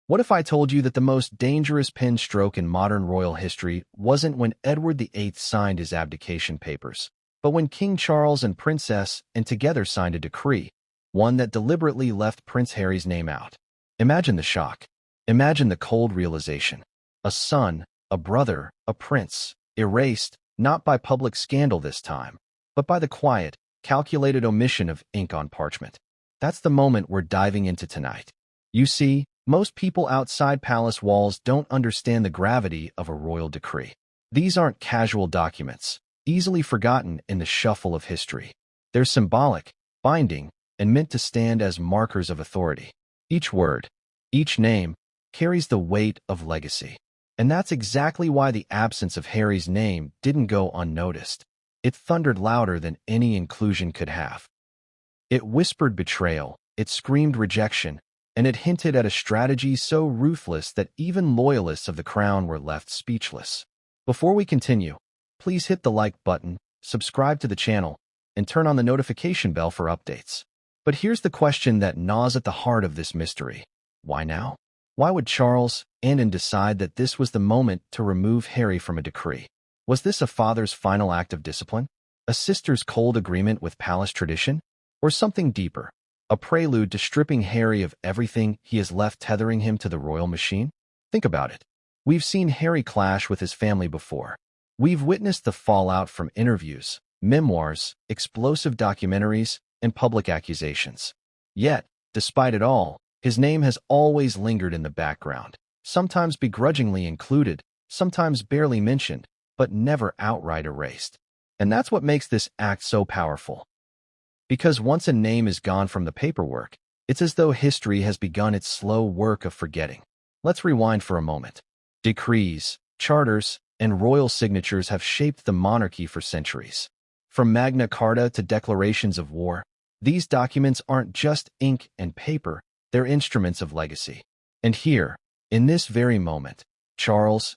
What if I told you that the most dangerous pen stroke in modern royal history wasn't when Edward VIII signed his abdication papers, but when King Charles and Princess and together signed a decree, one that deliberately left Prince Harry's name out? Imagine the shock. Imagine the cold realization. A son, a brother, a prince, erased, not by public scandal this time, but by the quiet, calculated omission of ink on parchment. That's the moment we're diving into tonight. You see, most people outside palace walls don't understand the gravity of a royal decree. These aren't casual documents, easily forgotten in the shuffle of history. They're symbolic, binding, and meant to stand as markers of authority. Each word, each name, carries the weight of legacy. And that's exactly why the absence of Harry's name didn't go unnoticed. It thundered louder than any inclusion could have. It whispered betrayal, it screamed rejection, and it hinted at a strategy so ruthless that even loyalists of the crown were left speechless. Before we continue, please hit the like button, subscribe to the channel, and turn on the notification bell for updates. But here's the question that gnaws at the heart of this mystery. Why now? Why would Charles and decide that this was the moment to remove Harry from a decree? Was this a father's final act of discipline? A sister's cold agreement with palace tradition? Or something deeper? A prelude to stripping Harry of everything he has left tethering him to the royal machine? Think about it. We've seen Harry clash with his family before. We've witnessed the fallout from interviews, memoirs, explosive documentaries, and public accusations. Yet, despite it all, his name has always lingered in the background, sometimes begrudgingly included, sometimes barely mentioned, but never outright erased. And that's what makes this act so powerful. Because once a name is gone from the paperwork, it's as though history has begun its slow work of forgetting. Let's rewind for a moment. Decrees, charters, and royal signatures have shaped the monarchy for centuries. From Magna Carta to declarations of war, these documents aren't just ink and paper, they're instruments of legacy. And here, in this very moment, Charles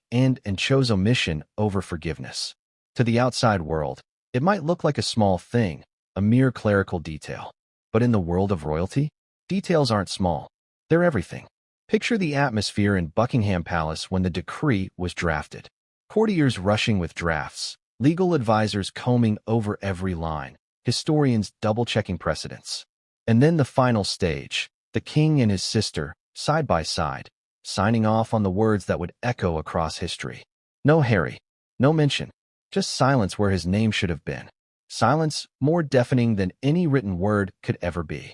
chose omission over forgiveness. To the outside world, it might look like a small thing, a mere clerical detail. But in the world of royalty, details aren't small. They're everything. Picture the atmosphere in Buckingham Palace when the decree was drafted. Courtiers rushing with drafts, legal advisors combing over every line, historians double-checking precedents. And then the final stage, the king and his sister, side by side, signing off on the words that would echo across history. No Harry, no mention, just silence where his name should have been. Silence more deafening than any written word could ever be.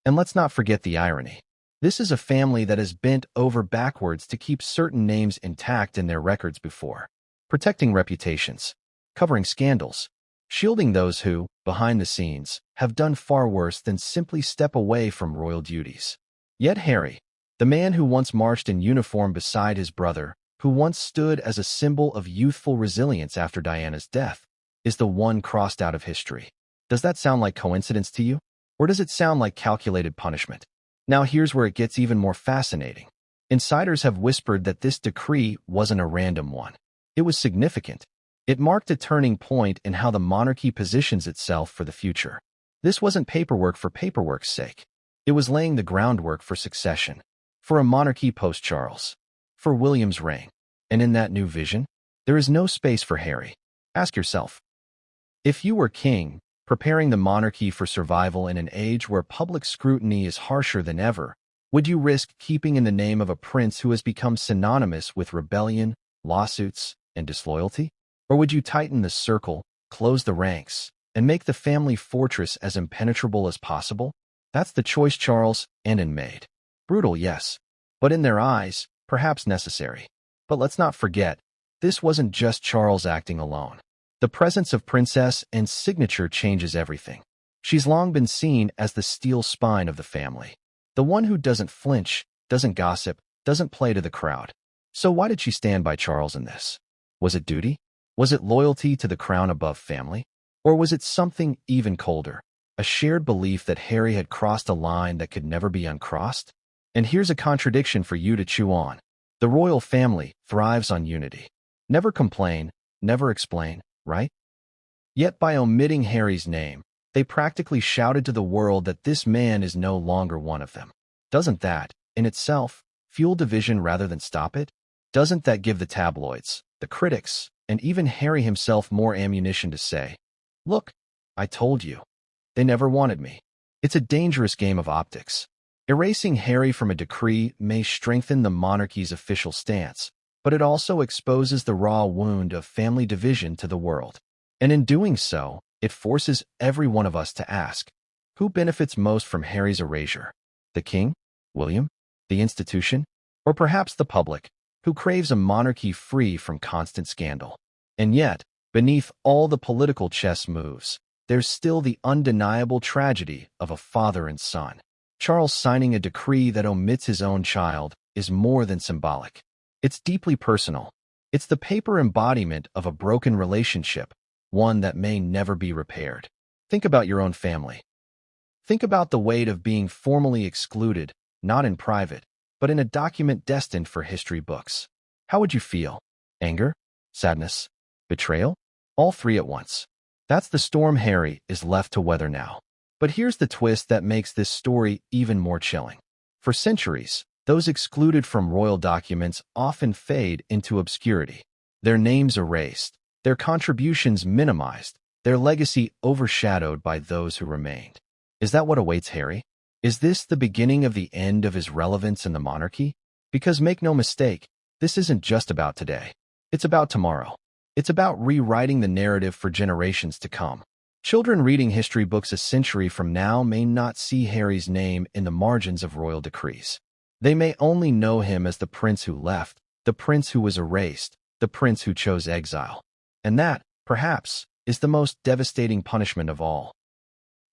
And let's not forget the irony. This is a family that has bent over backwards to keep certain names intact in their records before, protecting reputations, covering scandals, shielding those who, behind the scenes, have done far worse than simply step away from royal duties. Yet Harry, the man who once marched in uniform beside his brother, who once stood as a symbol of youthful resilience after Diana's death, is the one crossed out of history. Does that sound like coincidence to you? Or does it sound like calculated punishment? Now here's where it gets even more fascinating. Insiders have whispered that this decree wasn't a random one. It was significant. It marked a turning point in how the monarchy positions itself for the future. This wasn't paperwork for paperwork's sake. It was laying the groundwork for succession, for a monarchy post-Charles, for William's reign. And in that new vision, there is no space for Harry. Ask yourself, if you were king, preparing the monarchy for survival in an age where public scrutiny is harsher than ever, would you risk keeping in the name of a prince who has become synonymous with rebellion, lawsuits, and disloyalty? Or would you tighten the circle, close the ranks, and make the family fortress as impenetrable as possible? That's the choice Charles and made. Brutal, yes, but in their eyes, perhaps necessary. But let's not forget, this wasn't just Charles acting alone. The presence of Princess Anne's signature changes everything. She's long been seen as the steel spine of the family, the one who doesn't flinch, doesn't gossip, doesn't play to the crowd. So why did she stand by Charles in this? Was it duty? Was it loyalty to the crown above family? Or was it something even colder, a shared belief that Harry had crossed a line that could never be uncrossed? And here's a contradiction for you to chew on. The royal family thrives on unity. Never complain, never explain, right? Yet by omitting Harry's name, they practically shouted to the world that this man is no longer one of them. Doesn't that, in itself, fuel division rather than stop it? Doesn't that give the tabloids, the critics, and even Harry himself more ammunition to say, "Look, I told you. They never wanted me"? It's a dangerous game of optics. Erasing Harry from a decree may strengthen the monarchy's official stance, but it also exposes the raw wound of family division to the world. And in doing so, it forces every one of us to ask, who benefits most from Harry's erasure? The king? William? The institution? Or perhaps the public, who craves a monarchy free from constant scandal? And yet, beneath all the political chess moves, there's still the undeniable tragedy of a father and son. Charles signing a decree that omits his own child is more than symbolic. It's deeply personal. It's the paper embodiment of a broken relationship, one that may never be repaired. Think about your own family. Think about the weight of being formally excluded, not in private, but in a document destined for history books. How would you feel? Anger? Sadness? Betrayal? All three at once. That's the storm Harry is left to weather now. But here's the twist that makes this story even more chilling. For centuries, those excluded from royal documents often fade into obscurity. Their names erased, their contributions minimized, their legacy overshadowed by those who remained. Is that what awaits Harry? Is this the beginning of the end of his relevance in the monarchy? Because make no mistake, this isn't just about today. It's about tomorrow. It's about rewriting the narrative for generations to come. Children reading history books a century from now may not see Harry's name in the margins of royal decrees. They may only know him as the prince who left, the prince who was erased, the prince who chose exile. And that, perhaps, is the most devastating punishment of all.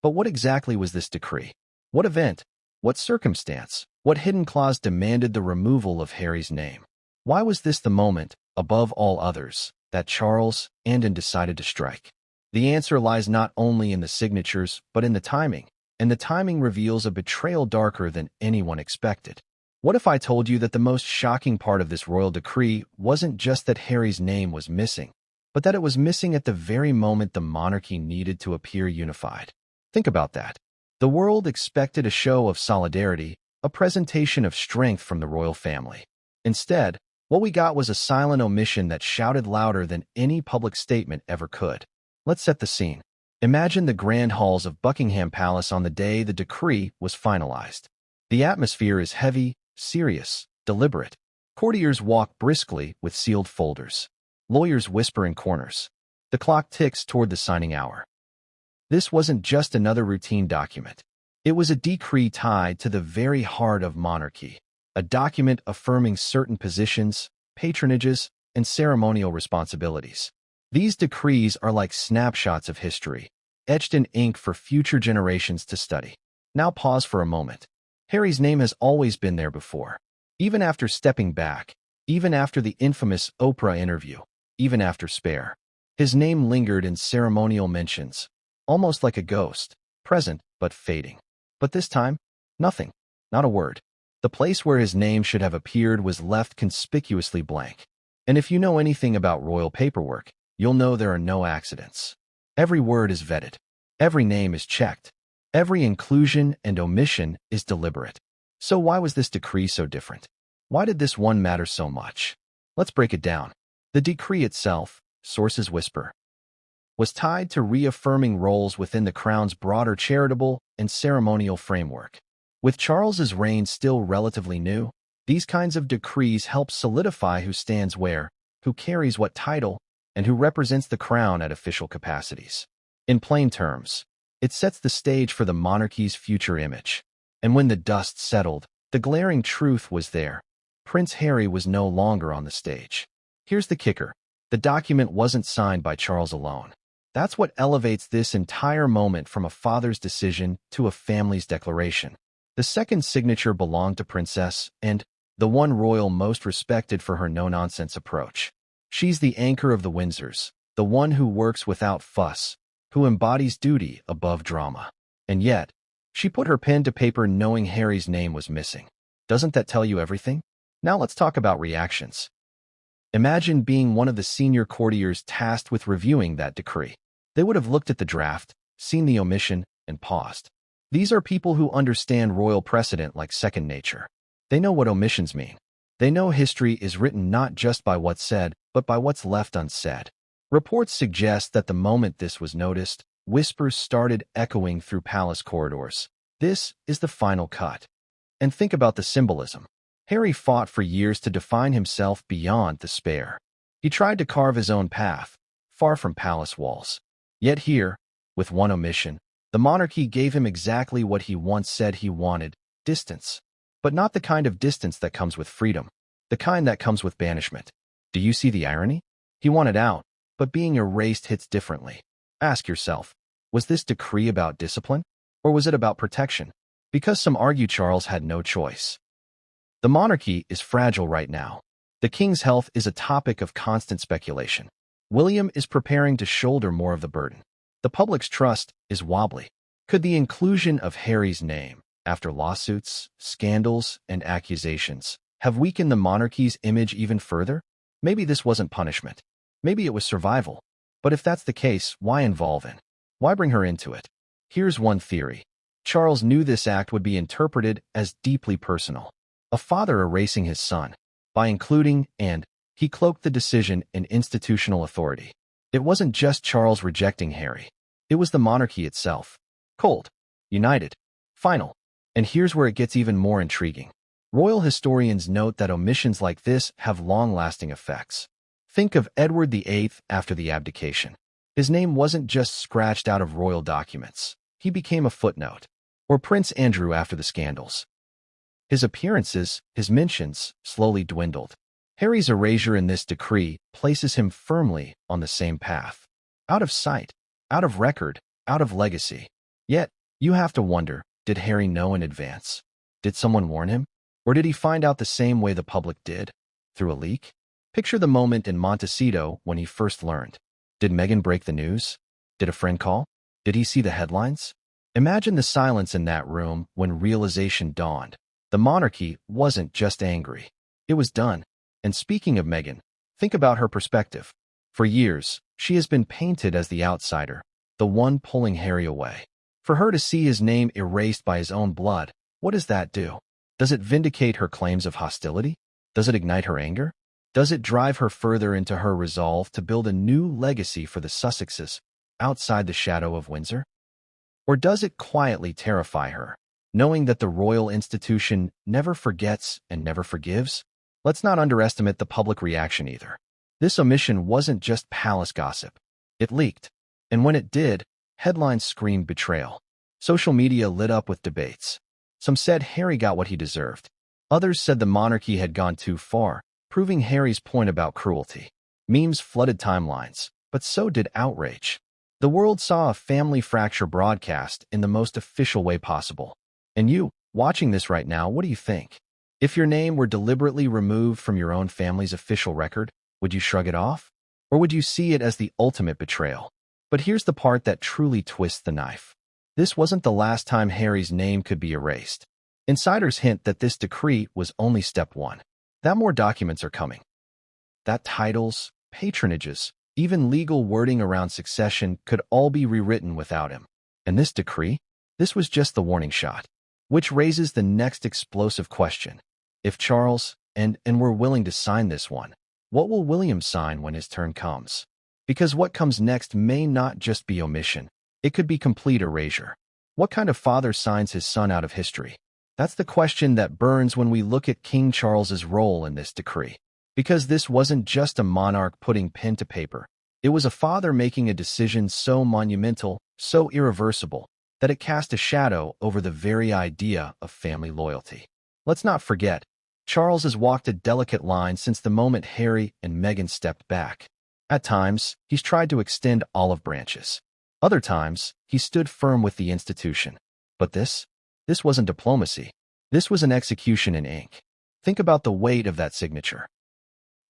But what exactly was this decree? What event? What circumstance? What hidden clause demanded the removal of Harry's name? Why was this the moment, above all others, that Charles Andon decided to strike? The answer lies not only in the signatures, but in the timing, and the timing reveals a betrayal darker than anyone expected. What if I told you that the most shocking part of this royal decree wasn't just that Harry's name was missing, but that it was missing at the very moment the monarchy needed to appear unified? Think about that. The world expected a show of solidarity, a presentation of strength from the royal family. Instead, what we got was a silent omission that shouted louder than any public statement ever could. Let's set the scene. Imagine the grand halls of Buckingham Palace on the day the decree was finalized. The atmosphere is heavy, serious, deliberate. Courtiers walk briskly with sealed folders. Lawyers whisper in corners. The clock ticks toward the signing hour. This wasn't just another routine document. It was a decree tied to the very heart of monarchy, a document affirming certain positions, patronages, and ceremonial responsibilities. These decrees are like snapshots of history, etched in ink for future generations to study. Now pause for a moment. Harry's name has always been there before. Even after stepping back, even after the infamous Oprah interview, even after Spare, his name lingered in ceremonial mentions, almost like a ghost, present but fading. But this time, nothing, not a word. The place where his name should have appeared was left conspicuously blank. And if you know anything about royal paperwork, you'll know there are no accidents. Every word is vetted. Every name is checked. Every inclusion and omission is deliberate. So why was this decree so different? Why did this one matter so much? Let's break it down. The decree itself, sources whisper, was tied to reaffirming roles within the crown's broader charitable and ceremonial framework. With Charles's reign still relatively new, these kinds of decrees help solidify who stands where, who carries what title, and who represents the crown at official capacities. In plain terms, it sets the stage for the monarchy's future image. And when the dust settled, the glaring truth was there. Prince Harry was no longer on the stage. Here's the kicker. The document wasn't signed by Charles alone. That's what elevates this entire moment from a father's decision to a family's declaration. The second signature belonged to Princess, and the one royal most respected for her no-nonsense approach. She's the anchor of the Windsors, the one who works without fuss, who embodies duty above drama. And yet, she put her pen to paper knowing Harry's name was missing. Doesn't that tell you everything? Now let's talk about reactions. Imagine being one of the senior courtiers tasked with reviewing that decree. They would have looked at the draft, seen the omission, and paused. These are people who understand royal precedent like second nature. They know what omissions mean. They know history is written not just by what's said, but by what's left unsaid. Reports suggest that the moment this was noticed, whispers started echoing through palace corridors. This is the final cut. And think about the symbolism. Harry fought for years to define himself beyond despair. He tried to carve his own path, far from palace walls. Yet here, with one omission, the monarchy gave him exactly what he once said he wanted: distance. But not the kind of distance that comes with freedom, the kind that comes with banishment. Do you see the irony? He wanted out, but being erased hits differently. Ask yourself, was this decree about discipline, or was it about protection? Because some argue Charles had no choice. The monarchy is fragile right now. The king's health is a topic of constant speculation. William is preparing to shoulder more of the burden. The public's trust is wobbly. Could the inclusion of Harry's name, after lawsuits, scandals, and accusations, have weakened the monarchy's image even further? Maybe this wasn't punishment. Maybe it was survival. But if that's the case, why involve her? Why bring her into it? Here's one theory. Charles knew this act would be interpreted as deeply personal. A father erasing his son. By including and he cloaked the decision in institutional authority. It wasn't just Charles rejecting Harry. It was the monarchy itself. Cold. United. Final. And here's where it gets even more intriguing. Royal historians note that omissions like this have long-lasting effects. Think of Edward VIII after the abdication. His name wasn't just scratched out of royal documents. He became a footnote. Or Prince Andrew after the scandals. His appearances, his mentions, slowly dwindled. Harry's erasure in this decree places him firmly on the same path. Out of sight, out of record, out of legacy. Yet, you have to wonder, did Harry know in advance? Did someone warn him? Or did he find out the same way the public did? Through a leak? Picture the moment in Montecito when he first learned. Did Meghan break the news? Did a friend call? Did he see the headlines? Imagine the silence in that room when realization dawned. The monarchy wasn't just angry. It was done. And speaking of Meghan, think about her perspective. For years, she has been painted as the outsider, the one pulling Harry away. For her to see his name erased by his own blood, what does that do? Does it vindicate her claims of hostility? Does it ignite her anger? Does it drive her further into her resolve to build a new legacy for the Sussexes outside the shadow of Windsor? Or does it quietly terrify her, knowing that the royal institution never forgets and never forgives? Let's not underestimate the public reaction either. This omission wasn't just palace gossip. It leaked. And when it did, headlines screamed betrayal. Social media lit up with debates. Some said Harry got what he deserved. Others said the monarchy had gone too far, proving Harry's point about cruelty. Memes flooded timelines, but so did outrage. The world saw a family fracture broadcast in the most official way possible. And you, watching this right now, what do you think? If your name were deliberately removed from your own family's official record, would you shrug it off? Or would you see it as the ultimate betrayal? But here's the part that truly twists the knife. This wasn't the last time Harry's name could be erased. Insiders hint that this decree was only step one. That more documents are coming. That titles, patronages, even legal wording around succession could all be rewritten without him. And this decree? This was just the warning shot. Which raises the next explosive question. If Charles and were willing to sign this one, what will William sign when his turn comes? Because what comes next may not just be omission. It could be complete erasure. What kind of father signs his son out of history? That's the question that burns when we look at King Charles's role in this decree. Because this wasn't just a monarch putting pen to paper. It was a father making a decision so monumental, so irreversible, that it cast a shadow over the very idea of family loyalty. Let's not forget, Charles has walked a delicate line since the moment Harry and Meghan stepped back. At times, he's tried to extend olive branches. Other times, he stood firm with the institution. But this wasn't diplomacy. This was an execution in ink. Think about the weight of that signature.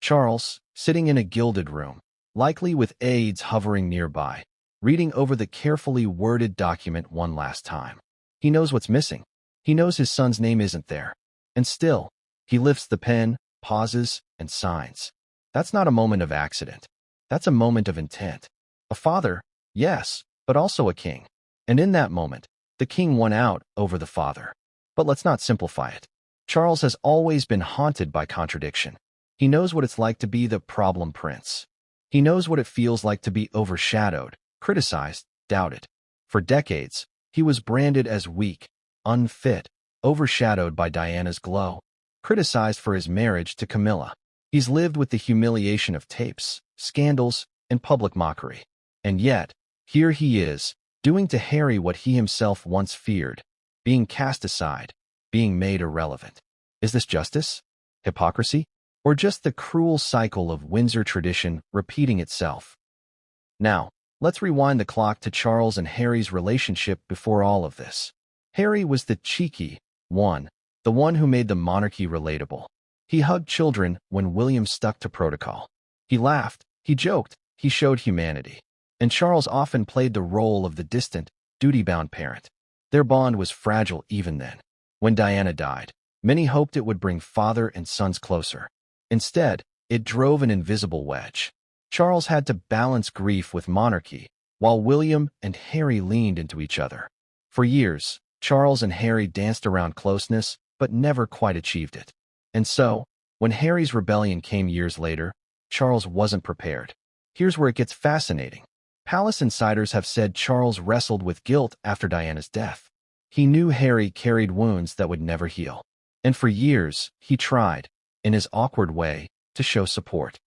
Charles, sitting in a gilded room, likely with aides hovering nearby, reading over the carefully worded document one last time. He knows what's missing. He knows his son's name isn't there. And still, he lifts the pen, pauses, and signs. That's not a moment of accident. That's a moment of intent. A father, yes, but also a king. And in that moment, the king won out over the father. But let's not simplify it. Charles has always been haunted by contradiction. He knows what it's like to be the problem prince. He knows what it feels like to be overshadowed, criticized, doubted. For decades, he was branded as weak, unfit, overshadowed by Diana's glow, criticized for his marriage to Camilla. He's lived with the humiliation of tapes, scandals, and public mockery. And yet, here he is, doing to Harry what he himself once feared, being cast aside, being made irrelevant. Is this justice? Hypocrisy? Or just the cruel cycle of Windsor tradition repeating itself? Now, let's rewind the clock to Charles and Harry's relationship before all of this. Harry was the cheeky one, the one who made the monarchy relatable. He hugged children when William stuck to protocol. He laughed, he joked, he showed humanity. And Charles often played the role of the distant, duty-bound parent. Their bond was fragile even then. When Diana died, many hoped it would bring father and sons closer. Instead, it drove an invisible wedge. Charles had to balance grief with monarchy, while William and Harry leaned into each other. For years, Charles and Harry danced around closeness, but never quite achieved it. And so, when Harry's rebellion came years later, Charles wasn't prepared. Here's where it gets fascinating. Palace insiders have said Charles wrestled with guilt after Diana's death. He knew Harry carried wounds that would never heal. And for years, he tried, in his awkward way, to show support.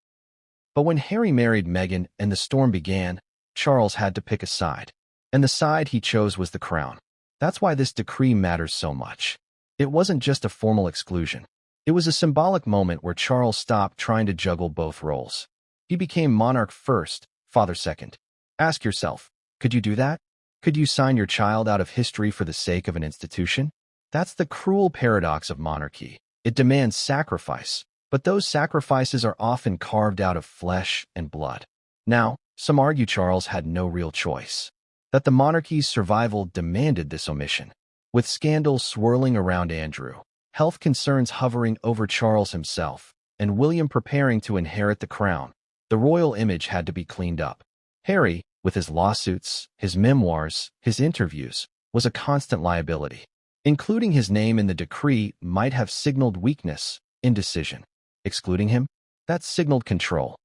But when Harry married Meghan and the storm began, Charles had to pick a side. And the side he chose was the crown. That's why this decree matters so much. It wasn't just a formal exclusion. It was a symbolic moment where Charles stopped trying to juggle both roles. He became monarch first, father second. Ask yourself, could you do that? Could you sign your child out of history for the sake of an institution? That's the cruel paradox of monarchy. It demands sacrifice, but those sacrifices are often carved out of flesh and blood. Now, some argue Charles had no real choice, that the monarchy's survival demanded this omission. With scandals swirling around Andrew, health concerns hovering over Charles himself, and William preparing to inherit the crown, the royal image had to be cleaned up. Harry, with his lawsuits, his memoirs, his interviews, was a constant liability. Including his name in the decree might have signaled weakness, indecision. Excluding him? That signaled control,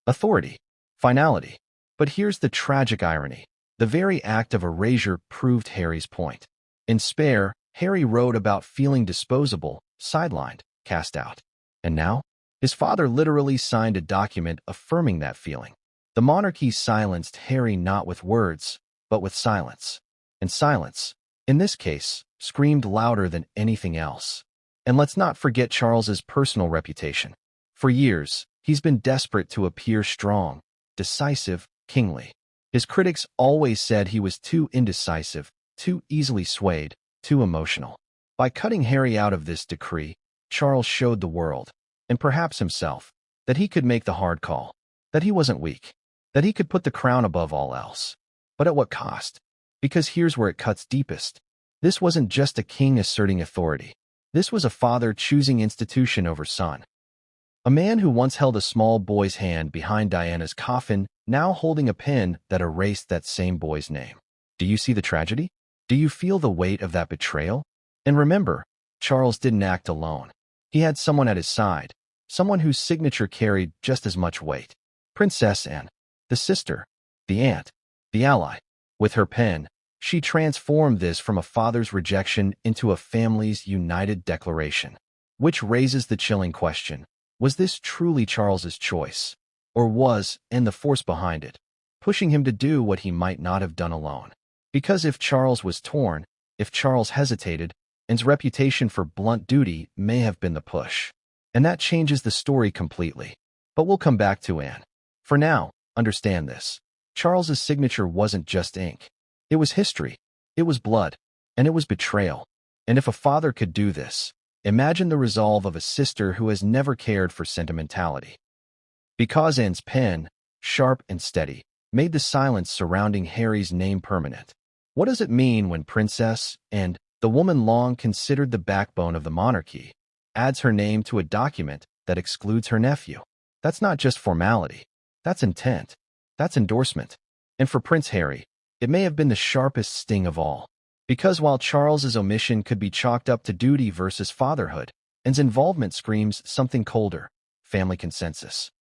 authority, finality. But here's the tragic irony. The very act of erasure proved Harry's point. In Spare, Harry wrote about feeling disposable, sidelined, cast out. And now? His father literally signed a document affirming that feeling. The monarchy silenced Harry not with words, but with silence. And silence, in this case, screamed louder than anything else. And let's not forget Charles's personal reputation. For years, he's been desperate to appear strong, decisive, kingly. His critics always said he was too indecisive, too easily swayed, too emotional. By cutting Harry out of this decree, Charles showed the world, and perhaps himself, that he could make the hard call, that he wasn't weak, that he could put the crown above all else. But at what cost? Because here's where it cuts deepest. This wasn't just a king asserting authority. This was a father choosing institution over son. A man who once held a small boy's hand behind Diana's coffin, now holding a pen that erased that same boy's name. Do you see the tragedy? Do you feel the weight of that betrayal? And remember, Charles didn't act alone. He had someone at his side, someone whose signature carried just as much weight. Princess Anne, the sister, the aunt, the ally. With her pen, she transformed this from a father's rejection into a family's united declaration. Which raises the chilling question, was this truly Charles's choice? Or was, and the force behind it, pushing him to do what he might not have done alone? Because if Charles was torn, if Charles hesitated, Anne's reputation for blunt duty may have been the push. And that changes the story completely. But we'll come back to Anne. For now, understand this. Charles's signature wasn't just ink. It was history. It was blood. And it was betrayal. And if a father could do this, imagine the resolve of a sister who has never cared for sentimentality. Because Anne's pen, sharp and steady, made the silence surrounding Harry's name permanent. What does it mean when Princess Anne, the woman long considered the backbone of the monarchy, adds her name to a document that excludes her nephew? That's not just formality. That's intent. That's endorsement. And for Prince Harry, it may have been the sharpest sting of all. Because while Charles's omission could be chalked up to duty versus fatherhood, Anne's involvement screams something colder: family consensus.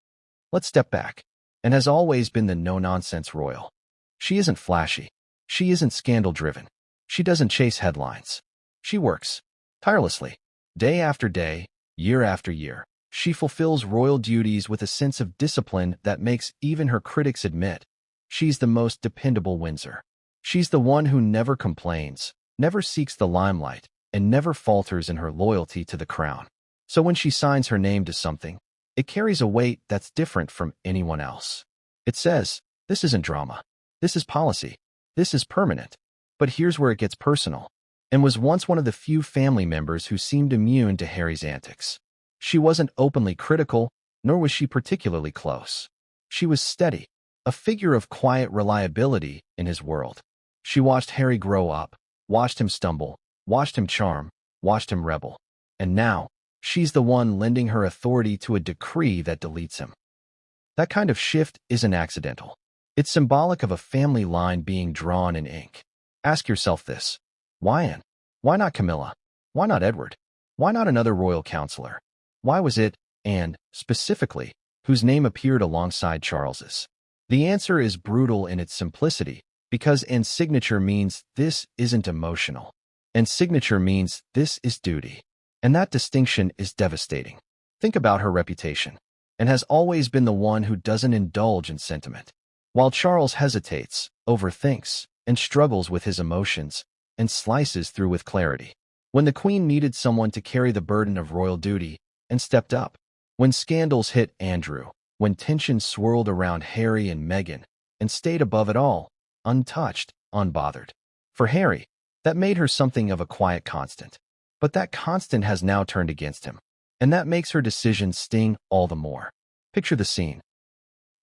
Let's step back. Anne has always been the no-nonsense royal. She isn't flashy. She isn't scandal-driven. She doesn't chase headlines. She works tirelessly, day after day, year after year. She fulfills royal duties with a sense of discipline that makes even her critics admit she's the most dependable Windsor. She's the one who never complains, never seeks the limelight, and never falters in her loyalty to the crown. So when she signs her name to something, it carries a weight that's different from anyone else. It says, this isn't drama. This is policy. This is permanent. But here's where it gets personal. Anne was once one of the few family members who seemed immune to Harry's antics. She wasn't openly critical, nor was she particularly close. She was steady, a figure of quiet reliability in his world. She watched Harry grow up, watched him stumble, watched him charm, watched him rebel. And now, she's the one lending her authority to a decree that deletes him. That kind of shift isn't accidental. It's symbolic of a family line being drawn in ink. Ask yourself this: why Anne? Why not Camilla? Why not Edward? Why not another royal counselor? Why was it Anne, specifically, whose name appeared alongside Charles's? The answer is brutal in its simplicity, because Anne's signature means this isn't emotional. Anne's signature means this is duty. And that distinction is devastating. Think about her reputation. Anne has always been the one who doesn't indulge in sentiment. While Charles hesitates, overthinks, and struggles with his emotions, and slices through with clarity. When the Queen needed someone to carry the burden of royal duty, Anne stepped up. When scandals hit Andrew, when tension swirled around Harry and Meghan, Anne stayed above it all, untouched, unbothered. For Harry, that made her something of a quiet constant. But that constant has now turned against him, and that makes her decisions sting all the more. Picture the scene.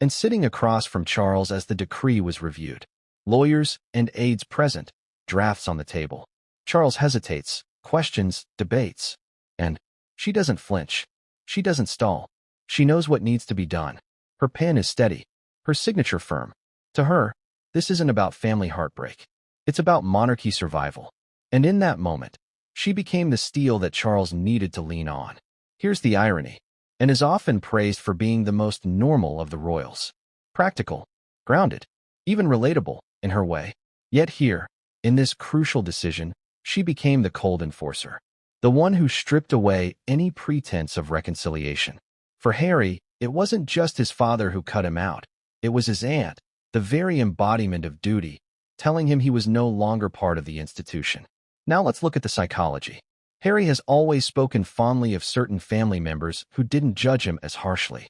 And sitting across from Charles as the decree was reviewed. Lawyers and aides present, drafts on the table. Charles hesitates, questions, debates. And she doesn't flinch. She doesn't stall. She knows what needs to be done. Her pen is steady, her signature firm. To her, this isn't about family heartbreak. It's about monarchy survival. And in that moment, she became the steel that Charles needed to lean on. Here's the irony. Anne is often praised for being the most normal of the royals. Practical, grounded, even relatable in her way. Yet here, in this crucial decision, she became the cold enforcer. The one who stripped away any pretense of reconciliation. For Harry, it wasn't just his father who cut him out. It was his aunt, the very embodiment of duty, telling him he was no longer part of the institution. Now let's look at the psychology. Harry has always spoken fondly of certain family members who didn't judge him as harshly.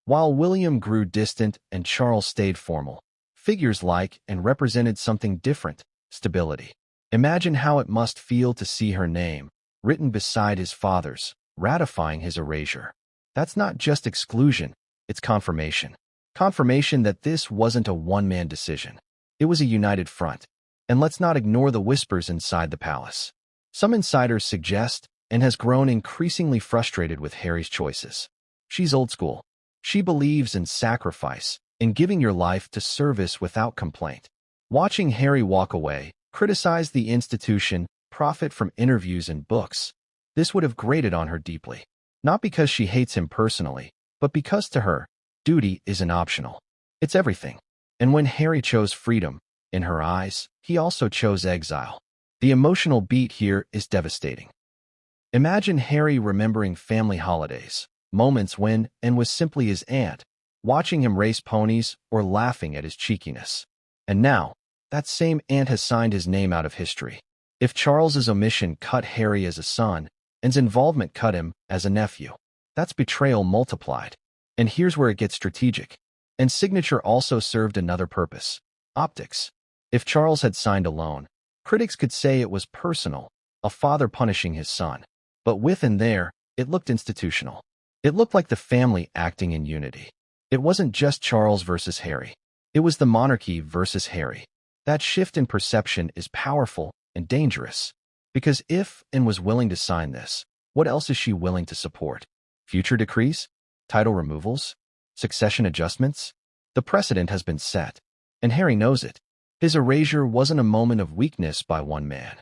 While William grew distant and Charles stayed formal, figures like and represented something different: stability. Imagine how it must feel to see her name, written beside his father's, ratifying his erasure. That's not just exclusion, it's confirmation. Confirmation that this wasn't a one-man decision. It was a united front. And let's not ignore the whispers inside the palace. Some insiders suggest Anne has grown increasingly frustrated with Harry's choices. She's old school. She believes in sacrifice, in giving your life to service without complaint. Watching Harry walk away, criticize the institution, profit from interviews and books, this would have grated on her deeply. Not because she hates him personally, but because to her, duty isn't optional. It's everything. And when Harry chose freedom, in her eyes, he also chose exile. The emotional beat here is devastating. Imagine Harry remembering family holidays, moments when Anne was simply his aunt, watching him race ponies or laughing at his cheekiness. And now, that same aunt has signed his name out of history. If Charles's omission cut Harry as a son, Anne's involvement cut him as a nephew. That's betrayal multiplied. And here's where it gets strategic. Anne's signature also served another purpose: optics. If Charles had signed alone, critics could say it was personal, a father punishing his son. But with and there, it looked institutional. It looked like the family acting in unity. It wasn't just Charles versus Harry. It was the monarchy versus Harry. That shift in perception is powerful and dangerous. Because if Anne was willing to sign this, what else is she willing to support? Future decrees? Title removals? Succession adjustments? The precedent has been set. And Harry knows it. His erasure wasn't a moment of weakness by one man.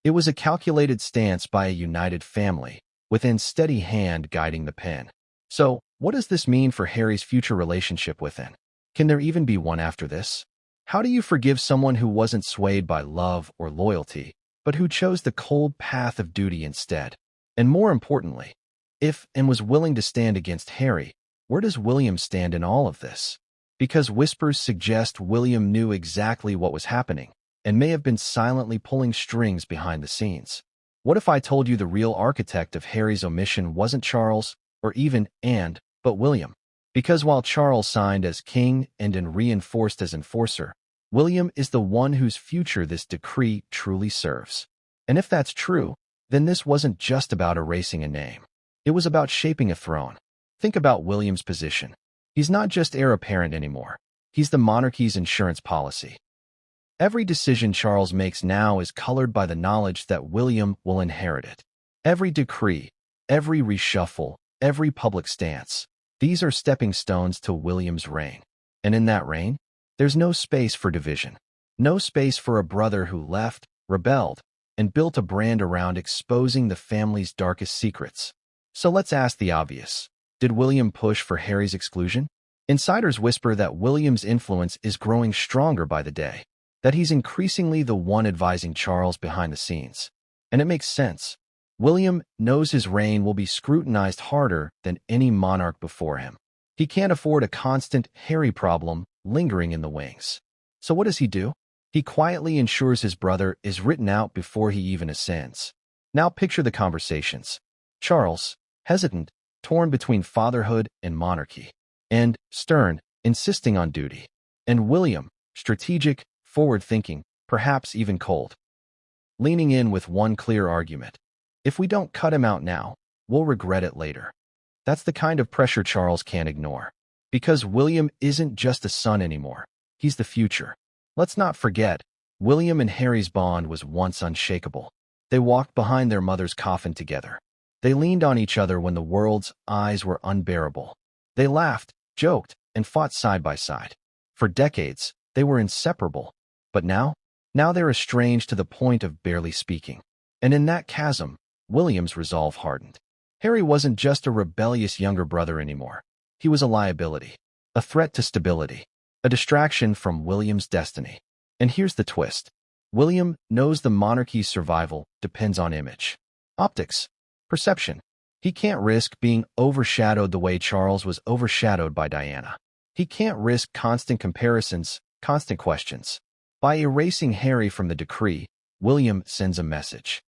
It was a calculated stance by a united family, with a steady hand guiding the pen. So, what does this mean for Harry's future relationship with Anne? Can there even be one after this? How do you forgive someone who wasn't swayed by love or loyalty, but who chose the cold path of duty instead? And more importantly, if Anne was willing to stand against Harry, where does William stand in all of this? Because whispers suggest William knew exactly what was happening and may have been silently pulling strings behind the scenes. What if I told you the real architect of Harry's omission wasn't Charles or even Anne, but William? Because while Charles signed as king and Anne reinforced as enforcer, William is the one whose future this decree truly serves. And if that's true, then this wasn't just about erasing a name. It was about shaping a throne. Think about William's position. He's not just heir apparent anymore. He's the monarchy's insurance policy. Every decision Charles makes now is colored by the knowledge that William will inherit it. Every decree, every reshuffle, every public stance, these are stepping stones to William's reign. And in that reign, there's no space for division. No space for a brother who left, rebelled, and built a brand around exposing the family's darkest secrets. So let's ask the obvious. Did William push for Harry's exclusion? Insiders whisper that William's influence is growing stronger by the day, that he's increasingly the one advising Charles behind the scenes. And it makes sense. William knows his reign will be scrutinized harder than any monarch before him. He can't afford a constant Harry problem lingering in the wings. So what does he do? He quietly ensures his brother is written out before he even ascends. Now picture the conversations. Charles, hesitant, torn between fatherhood and monarchy, and stern, insisting on duty. And William, strategic, forward-thinking, perhaps even cold, leaning in with one clear argument. If we don't cut him out now, we'll regret it later. That's the kind of pressure Charles can't ignore. Because William isn't just a son anymore. He's the future. Let's not forget, William and Harry's bond was once unshakable. They walked behind their mother's coffin together. They leaned on each other when the world's eyes were unbearable. They laughed, joked, and fought side by side. For decades, they were inseparable. But now they're estranged to the point of barely speaking. And in that chasm, William's resolve hardened. Harry wasn't just a rebellious younger brother anymore. He was a liability, a threat to stability, a distraction from William's destiny. And here's the twist. William knows the monarchy's survival depends on image, optics, perception. He can't risk being overshadowed the way Charles was overshadowed by Diana. He can't risk constant comparisons, constant questions. By erasing Harry from the decree, William sends a message.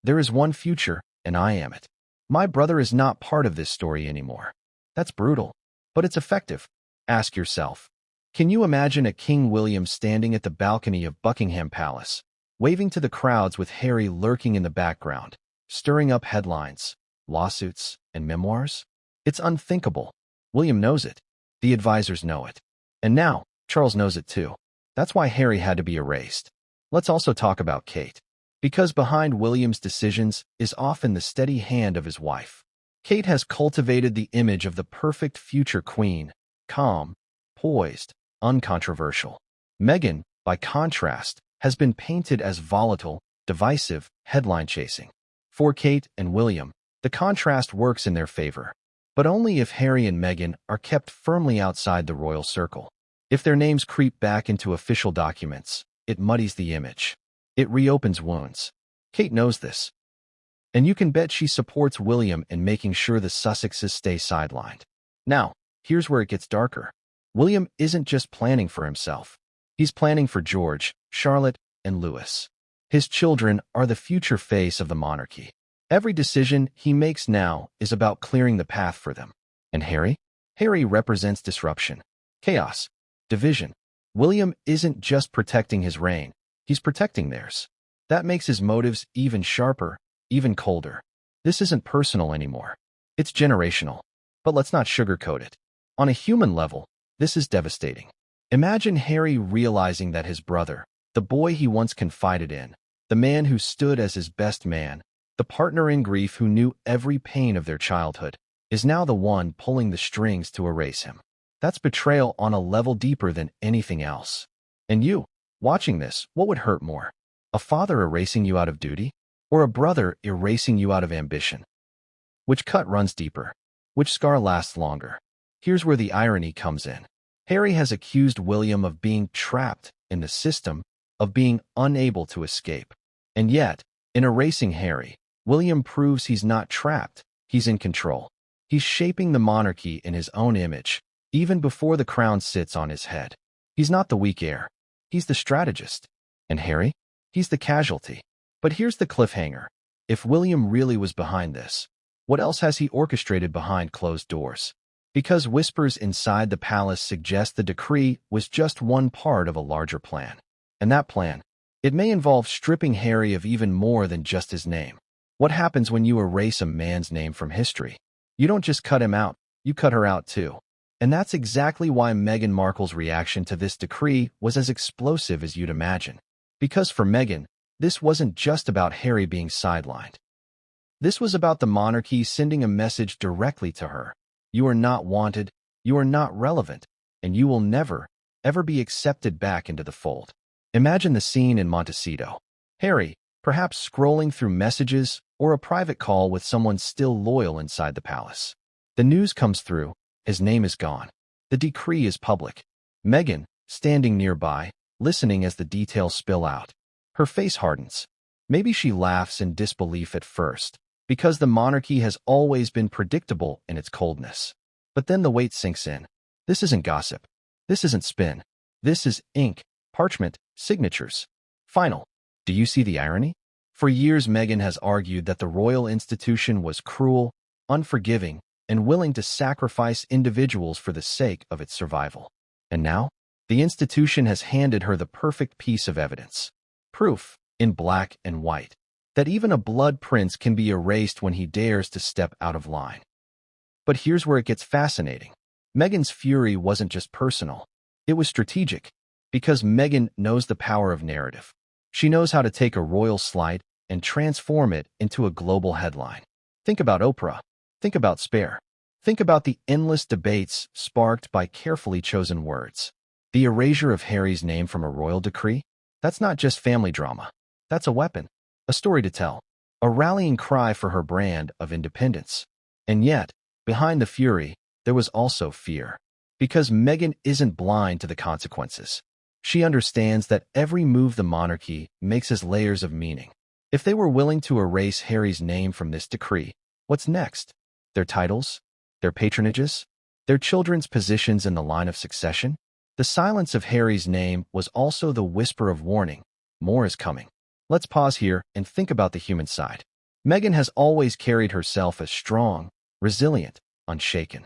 There is one future, and I am it. My brother is not part of this story anymore. That's brutal, but it's effective. Ask yourself, can you imagine a King William standing at the balcony of Buckingham Palace, waving to the crowds with Harry lurking in the background, stirring up headlines, lawsuits, and memoirs? It's unthinkable. William knows it. The advisors know it. And now, Charles knows it too. That's why Harry had to be erased. Let's also talk about Kate. Because behind William's decisions is often the steady hand of his wife. Kate has cultivated the image of the perfect future queen, calm, poised, uncontroversial. Meghan, by contrast, has been painted as volatile, divisive, headline-chasing. For Kate and William, the contrast works in their favor, but only if Harry and Meghan are kept firmly outside the royal circle. If their names creep back into official documents, it muddies the image. It reopens wounds. Kate knows this. And you can bet she supports William in making sure the Sussexes stay sidelined. Now, here's where it gets darker. William isn't just planning for himself. He's planning for George, Charlotte, and Louis. His children are the future face of the monarchy. Every decision he makes now is about clearing the path for them. And Harry? Harry represents disruption, chaos, division. William isn't just protecting his reign. He's protecting theirs. That makes his motives even sharper, even colder. This isn't personal anymore. It's generational. But let's not sugarcoat it. On a human level, this is devastating. Imagine Harry realizing that his brother, the boy he once confided in, the man who stood as his best man, the partner in grief who knew every pain of their childhood, is now the one pulling the strings to erase him. That's betrayal on a level deeper than anything else. And you, watching this, what would hurt more? A father erasing you out of duty? Or a brother erasing you out of ambition? Which cut runs deeper? Which scar lasts longer? Here's where the irony comes in. Harry has accused William of being trapped in the system, of being unable to escape. And yet, in erasing Harry, William proves he's not trapped, he's in control. He's shaping the monarchy in his own image, even before the crown sits on his head. He's not the weak heir, he's the strategist. And Harry? He's the casualty. But here's the cliffhanger. If William really was behind this, what else has he orchestrated behind closed doors? Because whispers inside the palace suggest the decree was just one part of a larger plan. And that plan, it may involve stripping Harry of even more than just his name. What happens when you erase a man's name from history? You don't just cut him out, you cut her out too. And that's exactly why Meghan Markle's reaction to this decree was as explosive as you'd imagine. Because for Meghan, this wasn't just about Harry being sidelined. This was about the monarchy sending a message directly to her. You are not wanted, you are not relevant, and you will never, ever be accepted back into the fold. Imagine the scene in Montecito. Harry, perhaps scrolling through messages or a private call with someone still loyal inside the palace. The news comes through, his name is gone. The decree is public. Meghan, standing nearby, listening as the details spill out. Her face hardens. Maybe she laughs in disbelief at first, because the monarchy has always been predictable in its coldness. But then the weight sinks in. This isn't gossip. This isn't spin. This is ink, parchment, signatures. Final. Do you see the irony? For years, Meghan has argued that the royal institution was cruel, unforgiving, and willing to sacrifice individuals for the sake of its survival. And now, the institution has handed her the perfect piece of evidence. Proof, in black and white, that even a blood prince can be erased when he dares to step out of line. But here's where it gets fascinating. Meghan's fury wasn't just personal. It was strategic, because Meghan knows the power of narrative. She knows how to take a royal slight and transform it into a global headline. Think about Oprah. Think about Spare. Think about the endless debates sparked by carefully chosen words. The erasure of Harry's name from a royal decree? That's not just family drama. That's a weapon, a story to tell, a rallying cry for her brand of independence. And yet, behind the fury, there was also fear. Because Meghan isn't blind to the consequences. She understands that every move the monarchy makes has layers of meaning. If they were willing to erase Harry's name from this decree, what's next? Their titles? Their patronages? Their children's positions in the line of succession? The silence of Harry's name was also the whisper of warning. More is coming. Let's pause here and think about the human side. Meghan has always carried herself as strong, resilient, unshaken.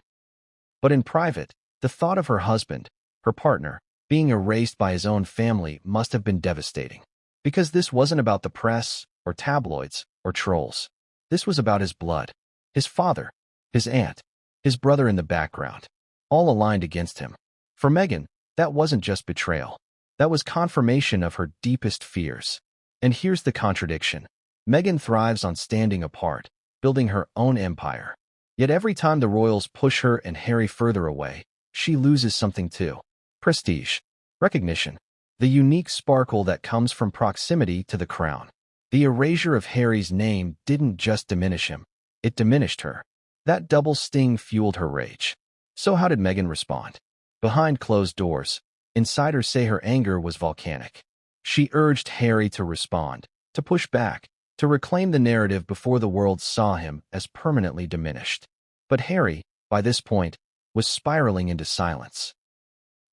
But in private, the thought of her husband, her partner, being erased by his own family must have been devastating. Because this wasn't about the press, or tabloids, or trolls. This was about his blood, his father, his aunt, his brother in the background, all aligned against him. For Meghan, that wasn't just betrayal. That was confirmation of her deepest fears. And here's the contradiction. Meghan thrives on standing apart, building her own empire. Yet every time the royals push her and Harry further away, she loses something too. Prestige, recognition, the unique sparkle that comes from proximity to the crown. The erasure of Harry's name didn't just diminish him, it diminished her. That double sting fueled her rage. So how did Meghan respond? Behind closed doors, insiders say her anger was volcanic. She urged Harry to respond, to push back, to reclaim the narrative before the world saw him as permanently diminished. But Harry, by this point, was spiraling into silence.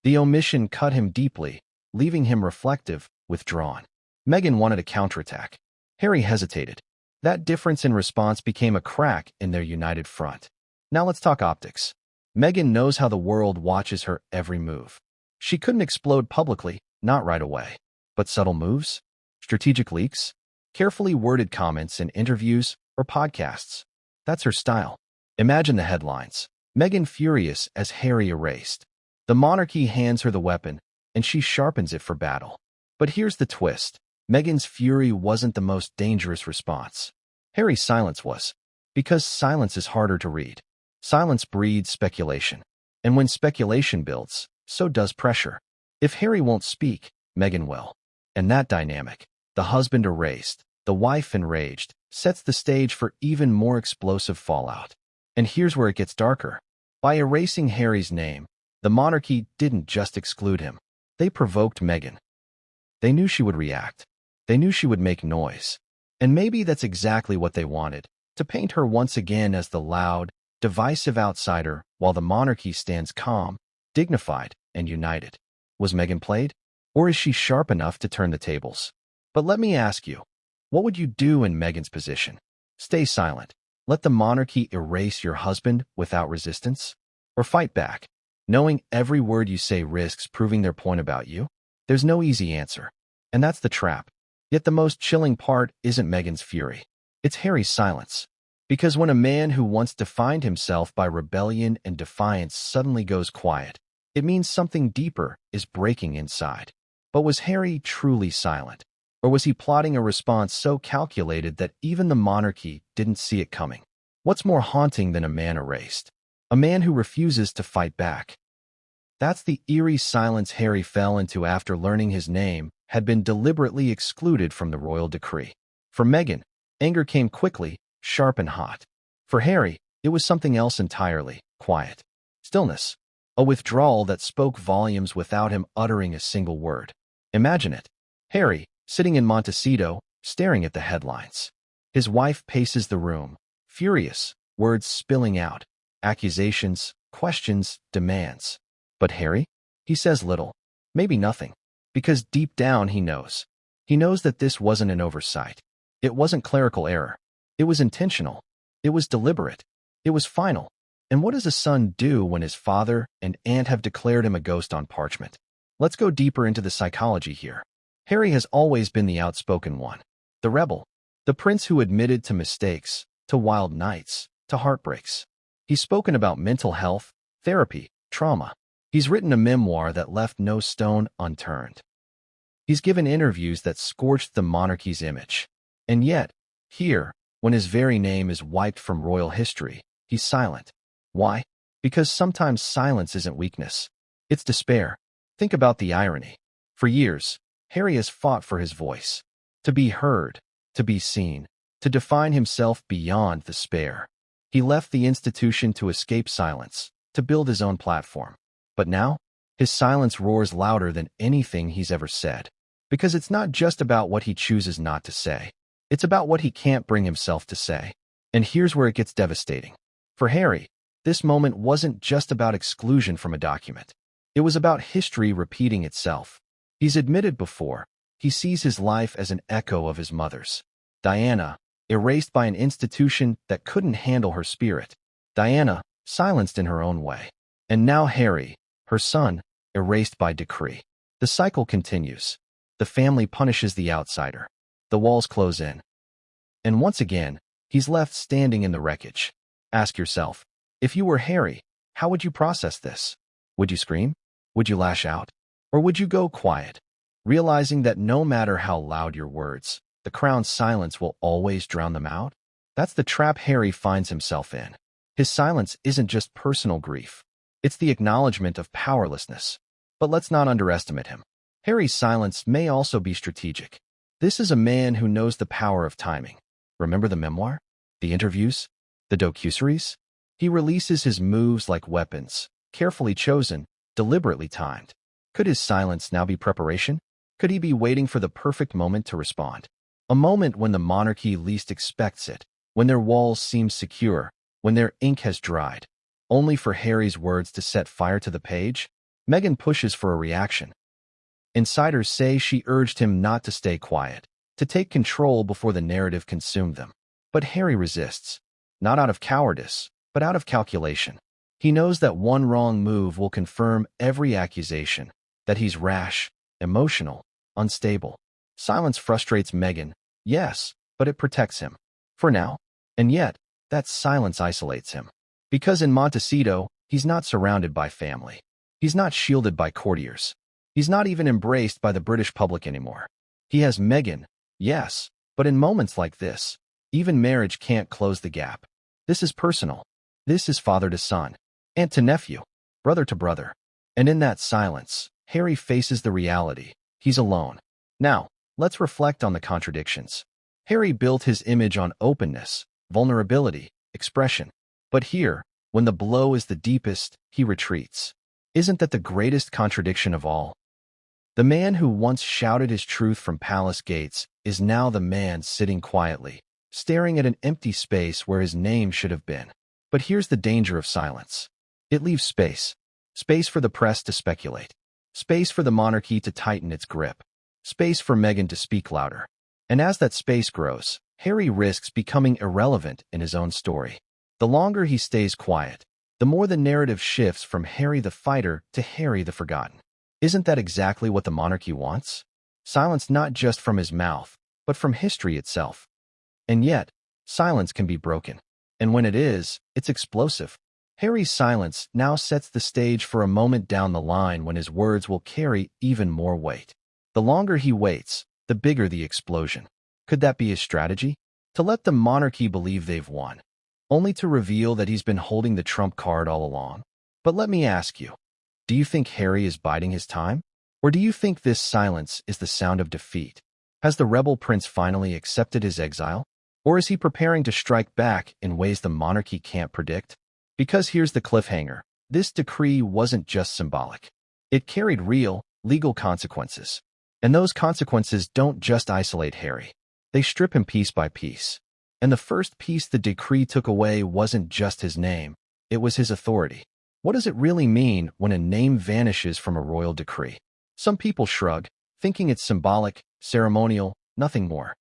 The omission cut him deeply, leaving him reflective, withdrawn. Meghan wanted a counterattack. Harry hesitated. That difference in response became a crack in their united front. Now let's talk optics. Meghan knows how the world watches her every move. She couldn't explode publicly, not right away. But subtle moves? Strategic leaks? Carefully worded comments in interviews or podcasts? That's her style. Imagine the headlines. Meghan furious as Harry erased. The monarchy hands her the weapon, and she sharpens it for battle. But here's the twist. Meghan's fury wasn't the most dangerous response. Harry's silence was. Because silence is harder to read. Silence breeds speculation. And when speculation builds, so does pressure. If Harry won't speak, Meghan will. And that dynamic, the husband erased, the wife enraged, sets the stage for even more explosive fallout. And here's where it gets darker. By erasing Harry's name, the monarchy didn't just exclude him. They provoked Meghan. They knew she would react. They knew she would make noise. And maybe that's exactly what they wanted, to paint her once again as the loud, divisive outsider while the monarchy stands calm, dignified, and united. Was Meghan played? Or is she sharp enough to turn the tables? But let me ask you, what would you do in Meghan's position? Stay silent. Let the monarchy erase your husband without resistance? Or fight back, knowing every word you say risks proving their point about you? There's no easy answer. And that's the trap. Yet the most chilling part isn't Meghan's fury. It's Harry's silence. Because when a man who once defined himself by rebellion and defiance suddenly goes quiet, it means something deeper is breaking inside. But was Harry truly silent? Or was he plotting a response so calculated that even the monarchy didn't see it coming? What's more haunting than a man erased? A man who refuses to fight back. That's the eerie silence Harry fell into after learning his name had been deliberately excluded from the royal decree. For Meghan, anger came quickly, sharp and hot. For Harry, it was something else entirely, quiet. Stillness. A withdrawal that spoke volumes without him uttering a single word. Imagine it. Harry, sitting in Montecito, staring at the headlines. His wife paces the room, furious, words spilling out, accusations, questions, demands. But Harry? He says little, maybe nothing, because deep down he knows. He knows that this wasn't an oversight. It wasn't clerical error. It was intentional. It was deliberate. It was final. And what does a son do when his father and aunt have declared him a ghost on parchment? Let's go deeper into the psychology here. Harry has always been the outspoken one, the rebel, the prince who admitted to mistakes, to wild nights, to heartbreaks. He's spoken about mental health, therapy, trauma. He's written a memoir that left no stone unturned. He's given interviews that scorched the monarchy's image. And yet, here, when his very name is wiped from royal history, he's silent. Why? Because sometimes silence isn't weakness. It's despair. Think about the irony. For years, Harry has fought for his voice. To be heard, to be seen, to define himself beyond the spare. He left the institution to escape silence, to build his own platform. But now, his silence roars louder than anything he's ever said. Because it's not just about what he chooses not to say. It's about what he can't bring himself to say. And here's where it gets devastating. For Harry, this moment wasn't just about exclusion from a document. It was about history repeating itself. He's admitted before, he sees his life as an echo of his mother's. Diana, erased by an institution that couldn't handle her spirit. Diana, silenced in her own way. And now Harry, her son, erased by decree. The cycle continues. The family punishes the outsider. The walls close in. And once again, he's left standing in the wreckage. Ask yourself, if you were Harry, how would you process this? Would you scream? Would you lash out? Or would you go quiet, realizing that no matter how loud your words, the crown's silence will always drown them out? That's the trap Harry finds himself in. His silence isn't just personal grief. It's the acknowledgement of powerlessness. But let's not underestimate him. Harry's silence may also be strategic. This is a man who knows the power of timing. Remember the memoir? The interviews? The docuseries? He releases his moves like weapons, carefully chosen, deliberately timed. Could his silence now be preparation? Could he be waiting for the perfect moment to respond? A moment when the monarchy least expects it, when their walls seem secure, when their ink has dried. Only for Harry's words to set fire to the page? Meghan pushes for a reaction. Insiders say she urged him not to stay quiet, to take control before the narrative consumed them. But Harry resists, not out of cowardice, but out of calculation. He knows that one wrong move will confirm every accusation, that he's rash, emotional, unstable. Silence frustrates Meghan, yes, but it protects him. For now. And yet, that silence isolates him. Because in Montecito, he's not surrounded by family. He's not shielded by courtiers. He's not even embraced by the British public anymore. He has Meghan, yes, but in moments like this, even marriage can't close the gap. This is personal. This is father to son, aunt to nephew, brother to brother. And in that silence, Harry faces the reality. He's alone. Now, let's reflect on the contradictions. Harry built his image on openness, vulnerability, expression. But here, when the blow is the deepest, he retreats. Isn't that the greatest contradiction of all? The man who once shouted his truth from palace gates is now the man sitting quietly, staring at an empty space where his name should have been. But here's the danger of silence. It leaves space. Space for the press to speculate. Space for the monarchy to tighten its grip. Space for Meghan to speak louder. And as that space grows, Harry risks becoming irrelevant in his own story. The longer he stays quiet, the more the narrative shifts from Harry the fighter to Harry the forgotten. Isn't that exactly what the monarchy wants? Silence not just from his mouth, but from history itself. And yet, silence can be broken. And when it is, it's explosive. Harry's silence now sets the stage for a moment down the line when his words will carry even more weight. The longer he waits, the bigger the explosion. Could that be his strategy? To let the monarchy believe they've won, only to reveal that he's been holding the trump card all along? But let me ask you, do you think Harry is biding his time? Or do you think this silence is the sound of defeat? Has the rebel prince finally accepted his exile? Or is he preparing to strike back in ways the monarchy can't predict? Because here's the cliffhanger. This decree wasn't just symbolic. It carried real, legal consequences. And those consequences don't just isolate Harry. They strip him piece by piece. And the first piece the decree took away wasn't just his name, it was his authority. What does it really mean when a name vanishes from a royal decree? Some people shrug, thinking it's symbolic, ceremonial, nothing more.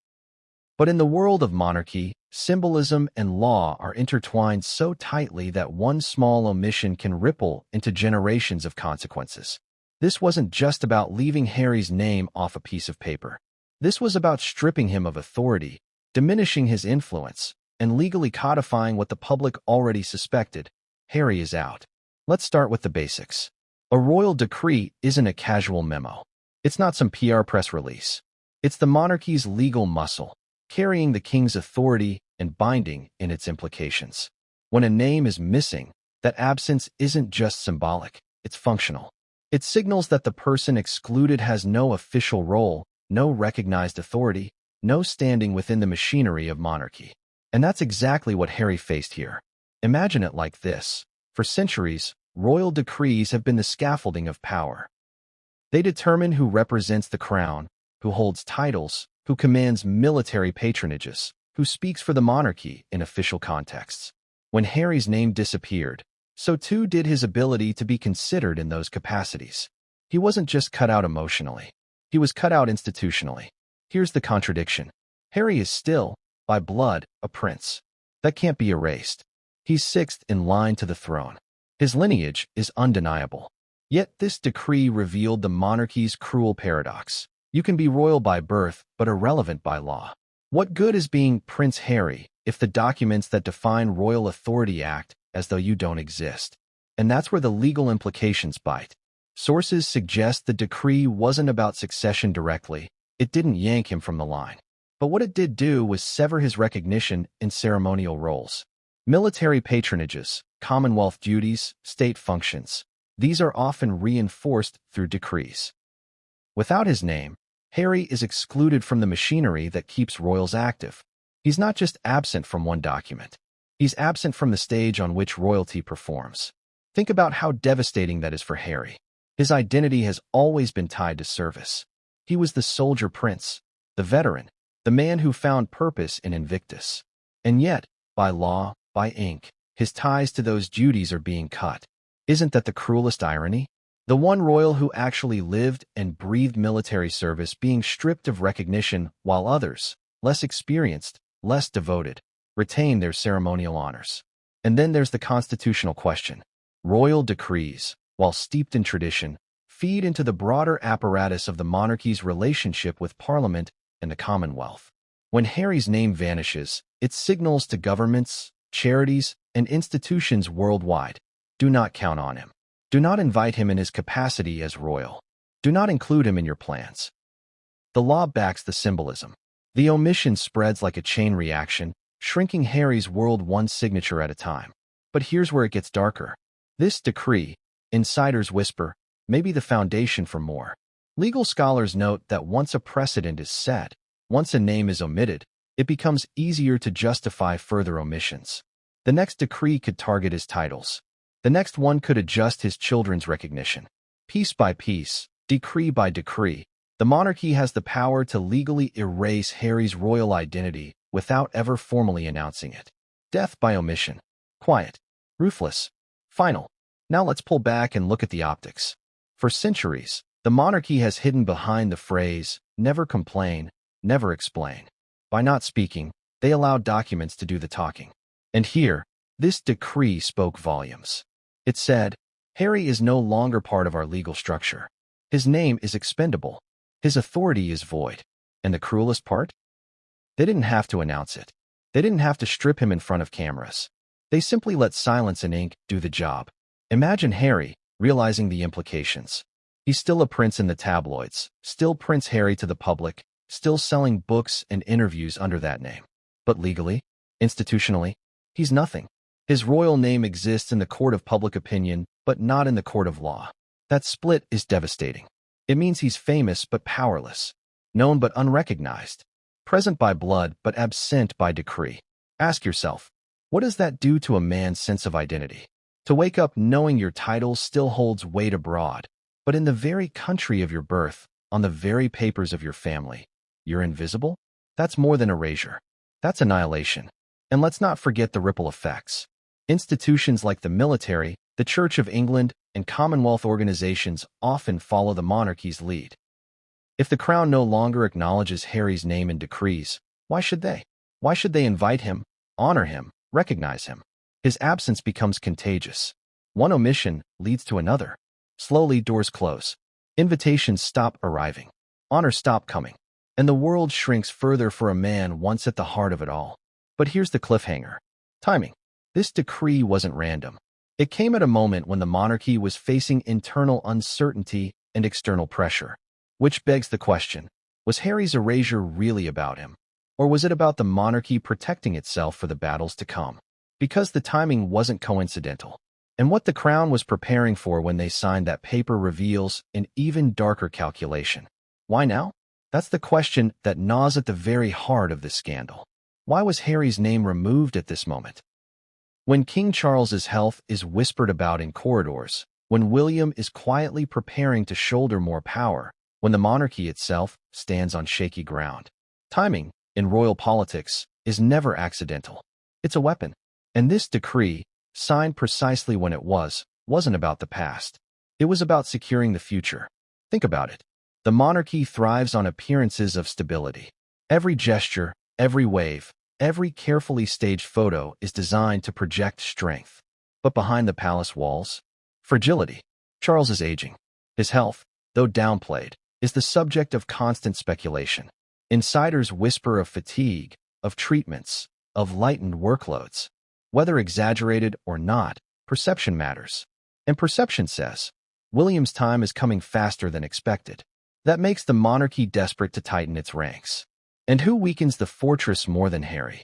But in the world of monarchy, symbolism and law are intertwined so tightly that one small omission can ripple into generations of consequences. This wasn't just about leaving Harry's name off a piece of paper. This was about stripping him of authority, diminishing his influence, and legally codifying what the public already suspected. Harry is out. Let's start with the basics. A royal decree isn't a casual memo. It's not some PR press release. It's the monarchy's legal muscle, carrying the king's authority and binding in its implications. When a name is missing, that absence isn't just symbolic, it's functional. It signals that the person excluded has no official role, no recognized authority, no standing within the machinery of monarchy. And that's exactly what Harry faced here. Imagine it like this. For centuries, royal decrees have been the scaffolding of power. They determine who represents the crown, who holds titles, who commands military patronages, who speaks for the monarchy in official contexts. When Harry's name disappeared, so too did his ability to be considered in those capacities. He wasn't just cut out emotionally. He was cut out institutionally. Here's the contradiction. Harry is still, by blood, a prince. That can't be erased. He's sixth in line to the throne. His lineage is undeniable. Yet this decree revealed the monarchy's cruel paradox. You can be royal by birth, but irrelevant by law. What good is being Prince Harry if the documents that define royal authority act as though you don't exist? And that's where the legal implications bite. Sources suggest the decree wasn't about succession directly. It didn't yank him from the line. But what it did do was sever his recognition in ceremonial roles. Military patronages, Commonwealth duties, state functions. These are often reinforced through decrees. Without his name, Harry is excluded from the machinery that keeps royals active. He's not just absent from one document. He's absent from the stage on which royalty performs. Think about how devastating that is for Harry. His identity has always been tied to service. He was the soldier prince, the veteran, the man who found purpose in Invictus. And yet, by law, by ink, his ties to those duties are being cut. Isn't that the cruelest irony? The one royal who actually lived and breathed military service being stripped of recognition while others, less experienced, less devoted, retain their ceremonial honors. And then there's the constitutional question. Royal decrees, while steeped in tradition, feed into the broader apparatus of the monarchy's relationship with Parliament and the Commonwealth. When Harry's name vanishes, it signals to governments, charities, and institutions worldwide. Do not count on him. Do not invite him in his capacity as royal. Do not include him in your plans. The law backs the symbolism. The omission spreads like a chain reaction, shrinking Harry's world one signature at a time. But here's where it gets darker. This decree, insiders whisper, may be the foundation for more. Legal scholars note that once a precedent is set, once a name is omitted, it becomes easier to justify further omissions. The next decree could target his titles. The next one could adjust his children's recognition. Piece by piece, decree by decree, the monarchy has the power to legally erase Harry's royal identity without ever formally announcing it. Death by omission. Quiet. Ruthless. Final. Now let's pull back and look at the optics. For centuries, the monarchy has hidden behind the phrase, never complain, never explain. By not speaking, they allowed documents to do the talking. And here, this decree spoke volumes. It said, Harry is no longer part of our legal structure. His name is expendable. His authority is void. And the cruelest part? They didn't have to announce it. They didn't have to strip him in front of cameras. They simply let silence and ink do the job. Imagine Harry realizing the implications. He's still a prince in the tabloids, still Prince Harry to the public, still selling books and interviews under that name. But legally, institutionally, he's nothing. His royal name exists in the court of public opinion, but not in the court of law. That split is devastating. It means he's famous but powerless, known but unrecognized, present by blood but absent by decree. Ask yourself, what does that do to a man's sense of identity? To wake up knowing your title still holds weight abroad, but in the very country of your birth, on the very papers of your family, you're invisible? That's more than erasure. That's annihilation. And let's not forget the ripple effects. Institutions like the military, the Church of England, and Commonwealth organizations often follow the monarchy's lead. If the crown no longer acknowledges Harry's name in decrees, why should they? Why should they invite him, honor him, recognize him? His absence becomes contagious. One omission leads to another. Slowly, doors close. Invitations stop arriving. Honors stop coming. And the world shrinks further for a man once at the heart of it all. But here's the cliffhanger. Timing. This decree wasn't random. It came at a moment when the monarchy was facing internal uncertainty and external pressure. Which begs the question, was Harry's erasure really about him? Or was it about the monarchy protecting itself for the battles to come? Because the timing wasn't coincidental. And what the crown was preparing for when they signed that paper reveals an even darker calculation. Why now? That's the question that gnaws at the very heart of this scandal. Why was Harry's name removed at this moment? When King Charles's health is whispered about in corridors, when William is quietly preparing to shoulder more power, when the monarchy itself stands on shaky ground. Timing, in royal politics, is never accidental. It's a weapon. And this decree, signed precisely when it wasn't about the past. It was about securing the future. Think about it. The monarchy thrives on appearances of stability. Every gesture, every wave, every carefully staged photo is designed to project strength. But behind the palace walls, fragility. Charles is aging. His health, though downplayed, is the subject of constant speculation. Insiders whisper of fatigue, of treatments, of lightened workloads. Whether exaggerated or not, perception matters. And perception says, William's time is coming faster than expected. That makes the monarchy desperate to tighten its ranks. And who weakens the fortress more than Harry?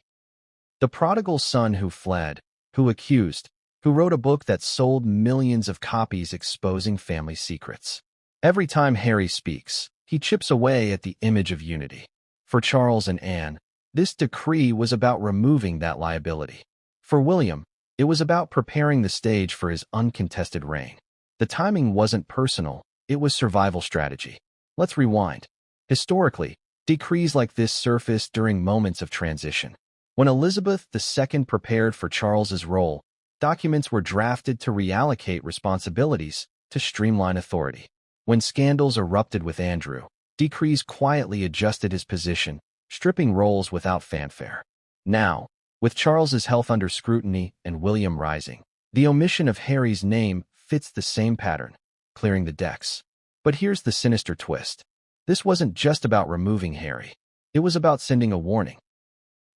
The prodigal son who fled, who accused, who wrote a book that sold millions of copies exposing family secrets. Every time Harry speaks, he chips away at the image of unity. For Charles and Anne, this decree was about removing that liability. For William, it was about preparing the stage for his uncontested reign. The timing wasn't personal, it was survival strategy. Let's rewind. Historically, decrees like this surfaced during moments of transition. When Elizabeth II prepared for Charles's role, documents were drafted to reallocate responsibilities, to streamline authority. When scandals erupted with Andrew, decrees quietly adjusted his position, stripping roles without fanfare. Now, with Charles's health under scrutiny and William rising, the omission of Harry's name fits the same pattern, clearing the decks. But here's the sinister twist. This wasn't just about removing Harry. It was about sending a warning.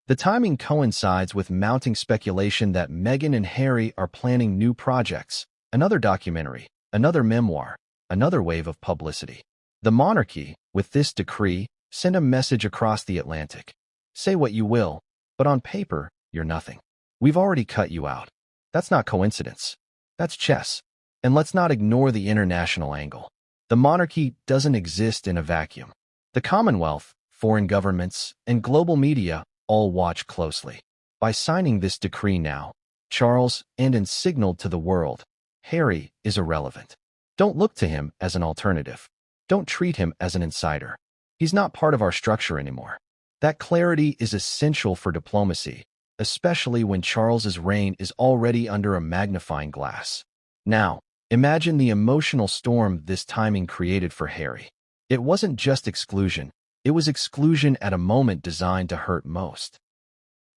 The timing coincides with mounting speculation that Meghan and Harry are planning new projects, another documentary, another memoir, another wave of publicity. The monarchy, with this decree, sent a message across the Atlantic. Say what you will, but on paper, you're nothing. We've already cut you out. That's not coincidence. That's chess. And let's not ignore the international angle. The monarchy doesn't exist in a vacuum. The Commonwealth, foreign governments, and global media all watch closely. By signing this decree now, Charles and signaled to the world, Harry is irrelevant. Don't look to him as an alternative. Don't treat him as an insider. He's not part of our structure anymore. That clarity is essential for diplomacy, especially when Charles's reign is already under a magnifying glass. Now, imagine the emotional storm this timing created for Harry. It wasn't just exclusion. It was exclusion at a moment designed to hurt most.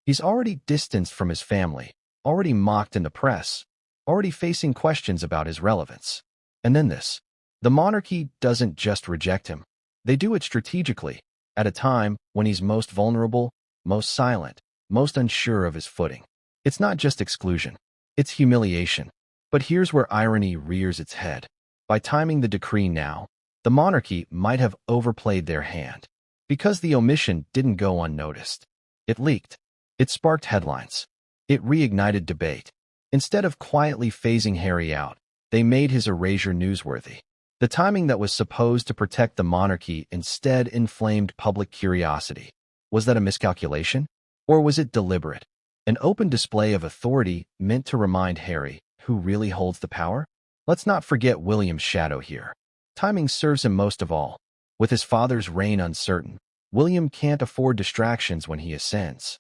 He's already distanced from his family, already mocked in the press, already facing questions about his relevance. And then this. The monarchy doesn't just reject him. They do it strategically, at a time when he's most vulnerable, most silent, most unsure of his footing. It's not just exclusion. It's humiliation. But here's where irony rears its head. By timing the decree now, the monarchy might have overplayed their hand. Because the omission didn't go unnoticed. It leaked. It sparked headlines. It reignited debate. Instead of quietly phasing Harry out, they made his erasure newsworthy. The timing that was supposed to protect the monarchy instead inflamed public curiosity. Was that a miscalculation? Or was it deliberate? An open display of authority meant to remind Harry who really holds the power? Let's not forget William's shadow here. Timing serves him most of all. With his father's reign uncertain, William can't afford distractions when he ascends.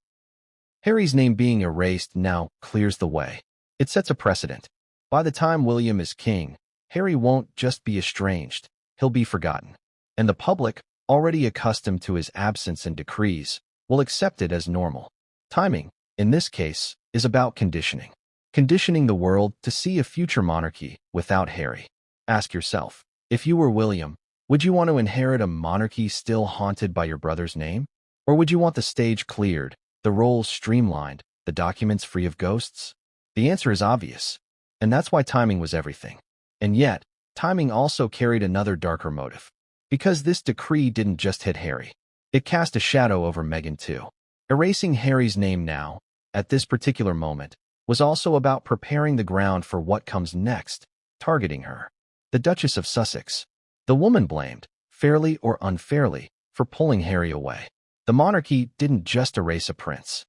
Harry's name being erased now clears the way. It sets a precedent. By the time William is king, Harry won't just be estranged, he'll be forgotten. And the public, already accustomed to his absence and decrees, will accept it as normal. Timing, in this case, is about conditioning. Conditioning the world to see a future monarchy without Harry. Ask yourself, if you were William, would you want to inherit a monarchy still haunted by your brother's name? Or would you want the stage cleared, the roles streamlined, the documents free of ghosts? The answer is obvious, and that's why timing was everything. And yet, timing also carried another darker motive. Because this decree didn't just hit Harry. It cast a shadow over Meghan too. Erasing Harry's name now, at this particular moment, was also about preparing the ground for what comes next, targeting her. The Duchess of Sussex. The woman blamed, fairly or unfairly, for pulling Harry away. The monarchy didn't just erase a prince.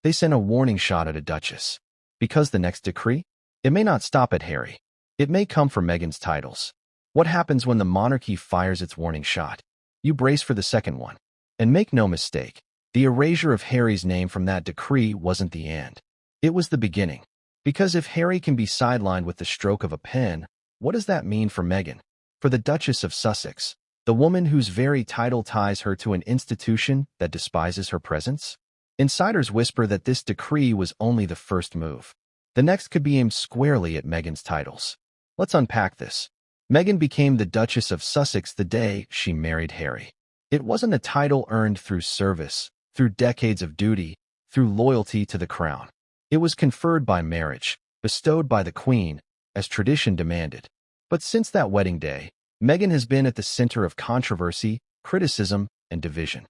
They sent a warning shot at a duchess. Because the next decree? It may not stop at Harry. It may come for Meghan's titles. What happens when the monarchy fires its warning shot? You brace for the second one. And make no mistake, the erasure of Harry's name from that decree wasn't the end. It was the beginning. Because if Harry can be sidelined with the stroke of a pen, what does that mean for Meghan? For the Duchess of Sussex, the woman whose very title ties her to an institution that despises her presence? Insiders whisper that this decree was only the first move. The next could be aimed squarely at Meghan's titles. Let's unpack this. Meghan became the Duchess of Sussex the day she married Harry. It wasn't a title earned through service, through decades of duty, through loyalty to the crown. It was conferred by marriage, bestowed by the Queen, as tradition demanded. But since that wedding day, Meghan has been at the center of controversy, criticism, and division.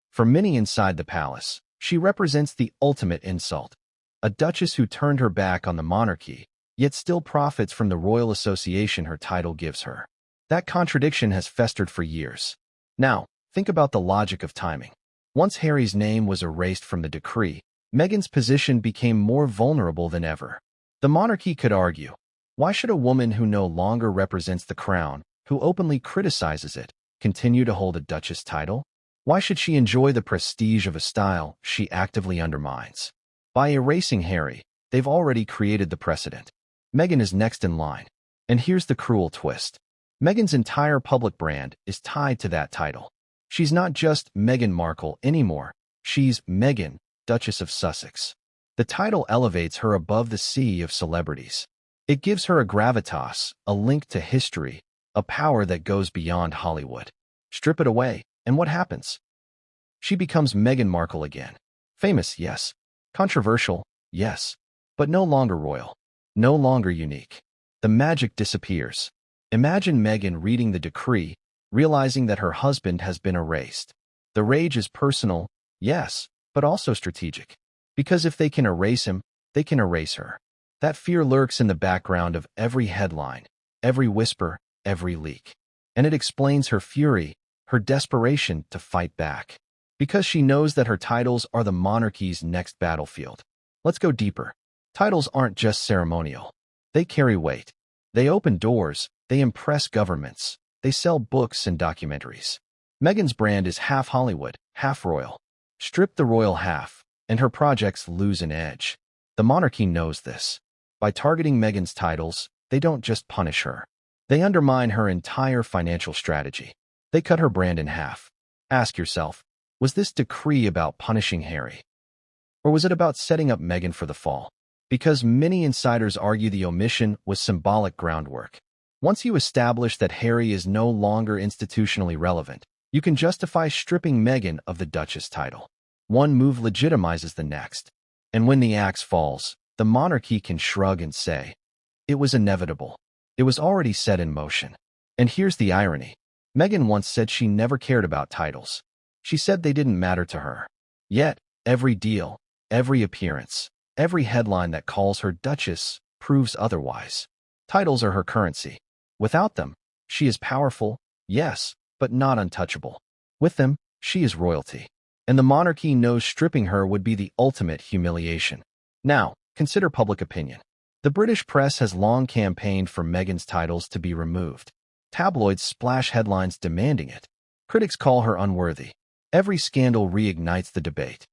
For many inside the palace, she represents the ultimate insult. A duchess who turned her back on the monarchy, yet still profits from the royal association her title gives her. That contradiction has festered for years. Now, think about the logic of timing. Once Harry's name was erased from the decree, Meghan's position became more vulnerable than ever. The monarchy could argue, why should a woman who no longer represents the crown, who openly criticizes it, continue to hold a duchess title? Why should she enjoy the prestige of a style she actively undermines? By erasing Harry, they've already created the precedent. Meghan is next in line. And here's the cruel twist. Meghan's entire public brand is tied to that title. She's not just Meghan Markle anymore. She's Meghan, Duchess of Sussex. The title elevates her above the sea of celebrities. It gives her a gravitas, a link to history, a power that goes beyond Hollywood. Strip it away, and what happens? She becomes Meghan Markle again. Famous, yes. Controversial, yes. But no longer royal. No longer unique. The magic disappears. Imagine Meghan reading the decree, realizing that her husband has been erased. The rage is personal, yes, but also strategic. Because if they can erase him, they can erase her. That fear lurks in the background of every headline, every whisper, every leak. And it explains her fury, her desperation to fight back. Because she knows that her titles are the monarchy's next battlefield. Let's go deeper. Titles aren't just ceremonial. They carry weight. They open doors, they impress governments, they sell books and documentaries. Meghan's brand is half Hollywood, half royal. Strip the royal half, and her projects lose an edge. The monarchy knows this. By targeting Meghan's titles, they don't just punish her. They undermine her entire financial strategy. They cut her brand in half. Ask yourself, was this decree about punishing Harry? Or was it about setting up Meghan for the fall? Because many insiders argue the omission was symbolic groundwork. Once you establish that Harry is no longer institutionally relevant, you can justify stripping Meghan of the Duchess title. One move legitimizes the next. And when the axe falls, the monarchy can shrug and say, it was inevitable. It was already set in motion. And here's the irony. Meghan once said she never cared about titles. She said they didn't matter to her. Yet, every deal, every appearance, every headline that calls her Duchess proves otherwise. Titles are her currency. Without them, she is powerful, yes, but not untouchable. With them, she is royalty. And the monarchy knows stripping her would be the ultimate humiliation. Now, consider public opinion. The British press has long campaigned for Meghan's titles to be removed. Tabloids splash headlines demanding it. Critics call her unworthy. Every scandal reignites the debate.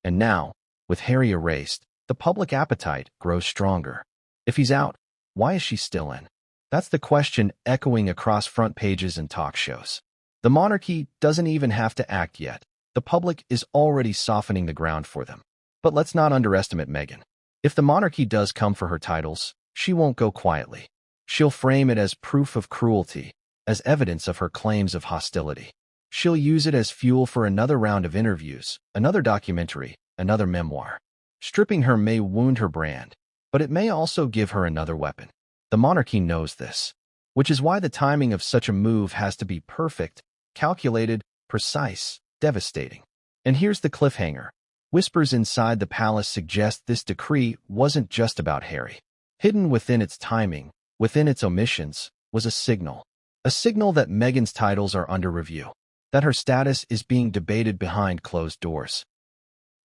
And now, with Harry erased, the public appetite grows stronger. If he's out, why is she still in? That's the question echoing across front pages and talk shows. The monarchy doesn't even have to act yet. The public is already softening the ground for them. But let's not underestimate Meghan. If the monarchy does come for her titles, she won't go quietly. She'll frame it as proof of cruelty, as evidence of her claims of hostility. She'll use it as fuel for another round of interviews, another documentary, another memoir. Stripping her may wound her brand, but it may also give her another weapon. The monarchy knows this, which is why the timing of such a move has to be perfect, calculated, precise, devastating. And here's the cliffhanger. Whispers inside the palace suggest this decree wasn't just about Harry. Hidden within its timing, within its omissions, was a signal. A signal that Meghan's titles are under review, that her status is being debated behind closed doors,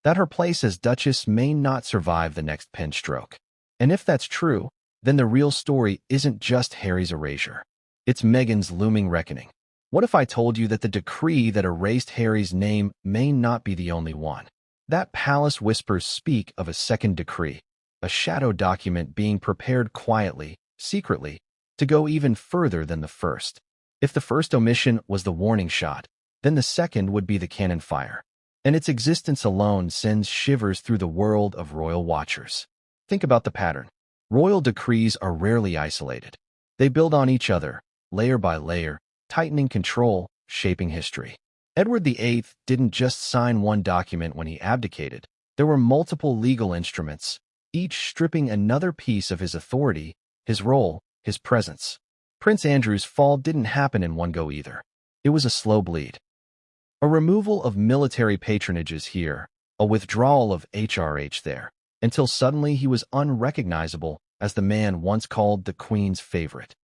that her place as Duchess may not survive the next pen stroke. And if that's true, then the real story isn't just Harry's erasure. It's Meghan's looming reckoning. What if I told you that the decree that erased Harry's name may not be the only one? That palace whispers speak of a second decree, a shadow document being prepared quietly, secretly, to go even further than the first. If the first omission was the warning shot, then the second would be the cannon fire. And its existence alone sends shivers through the world of royal watchers. Think about the pattern. Royal decrees are rarely isolated. They build on each other, layer by layer, tightening control, shaping history. Edward VIII didn't just sign one document when he abdicated. There were multiple legal instruments, each stripping another piece of his authority, his role, his presence. Prince Andrew's fall didn't happen in one go either. It was a slow bleed. A removal of military patronages here, a withdrawal of HRH there, until suddenly he was unrecognizable as the man once called the Queen's favorite.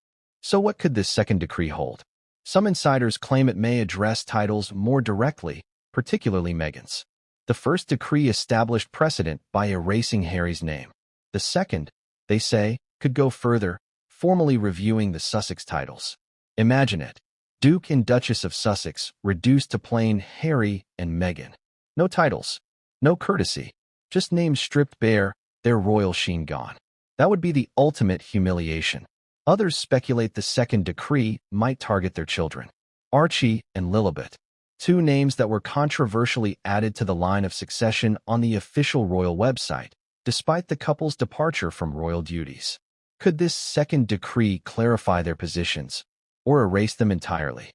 So what could this second decree hold? Some insiders claim it may address titles more directly, particularly Meghan's. The first decree established precedent by erasing Harry's name. The second, they say, could go further, formally reviewing the Sussex titles. Imagine it. Duke and Duchess of Sussex reduced to plain Harry and Meghan. No titles, no courtesy, just names stripped bare, their royal sheen gone. That would be the ultimate humiliation. Others speculate the second decree might target their children. Archie and Lilibet, two names that were controversially added to the line of succession on the official royal website, despite the couple's departure from royal duties. Could this second decree clarify their positions, or erase them entirely?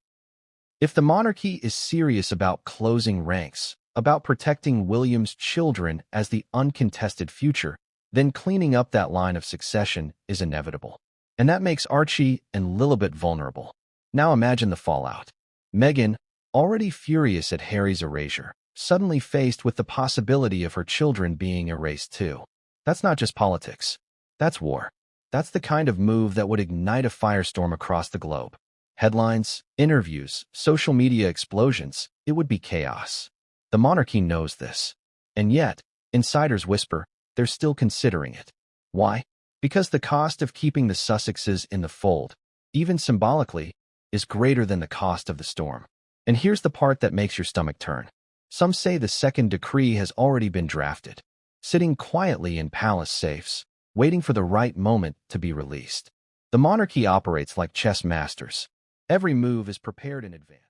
If the monarchy is serious about closing ranks, about protecting William's children as the uncontested future, then cleaning up that line of succession is inevitable. And that makes Archie and Lilibet vulnerable. Now imagine the fallout. Meghan, already furious at Harry's erasure, suddenly faced with the possibility of her children being erased too. That's not just politics. That's war. That's the kind of move that would ignite a firestorm across the globe. Headlines, interviews, social media explosions, it would be chaos. The monarchy knows this. And yet, insiders whisper, they're still considering it. Why? Because the cost of keeping the Sussexes in the fold, even symbolically, is greater than the cost of the storm. And here's the part that makes your stomach turn. Some say the second decree has already been drafted, sitting quietly in palace safes, waiting for the right moment to be released. The monarchy operates like chess masters. Every move is prepared in advance.